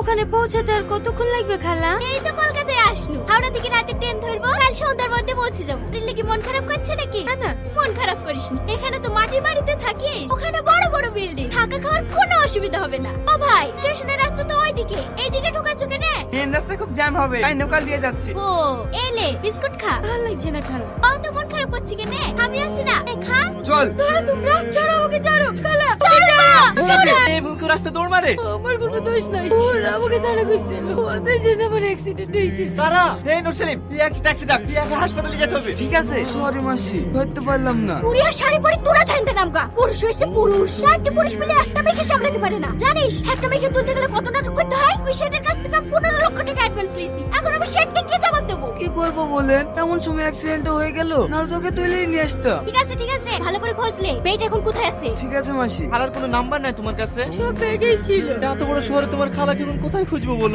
ওখানে পৌঁছাতে আর কতক্ষণ লাগবে খালা? এই তো কলকাতায় আসনু, হাওড়া থেকে রাতে ট্রেন ধরবো, কাল সন্ধ্যার মধ্যে পৌঁছে যাবো। দিল্লি কি মন খারাপ করছে নাকি? না না, মন খারাপ করিস না, এখানে তো মাটির বাড়িতে থাকিস, ওখানে বড় বড় বিল্ডিং, থাকা খাওয়ার কোনো অসুবিধা হবে না। ও ভাই, স্টেশনের রাস্তা তো ওইদিকে, এইদিকে ঢোকাচ্ছ কেন? ট্রেন রাস্তায় খুব জ্যাম হবে, তাই নৌকা দিয়ে যাচ্ছে। ও এলে বিস্কুট খা। ভালো লাগছে না খালা। ও তো মন খারাপ করছে কেন? আমি আসছি না, এই খা। চল। ধরো তোমরা, ছাড়ো ওকে, ছাড়ো খালা। এই বুকু রাস্তা দৌড় মারে। আমার কোনো দোষ নাই, ওরা আমাকে তাড়া করছিল, ওদের জন্য আমার অ্যাক্সিডেন্ট হয়েছে। তারা এই নূর সেলিম, তুই একটা ট্যাক্সি ডাক, তুই আগে হাসপাতালে যেতে হবে। ঠিক আছে। সরি মাসি, ধরতে পারলাম না। পুরিয়া শাড়ি পরে তোরা ঠান্ডা নামগা, পুরুষ হয়েছে পুরুষ, চারটে পুরুষ মিলে একটা মেয়েকে সামলাতে পারে না। জানিস একটা মেয়েকে তুলতে গেলে কত নাটক করতে হয়? আমি শেঠের কাছ থেকে 15 লক্ষ টাকা অ্যাডভান্স নিয়েছি, এখন আমি শেঠকে কি জবাব দেবো? কি করবো বলেন, এমন সময় অ্যাক্সিডেন্ট হয়ে গেল, নাহলে তোকে তুলেই নিয়ে আসতাম। ঠিক আছে ঠিক আছে, ভালো করে খোঁজ নে, মেয়েটা এখন কোথায় আছে? ঠিক আছে মাসি। খালার কোনো নাম্বার নাই তোমার কাছে? সব ব্যাগেই ছিল। এত বড় শহরে তোমার খালাকে এখন কোথায় খুঁজবো বলো?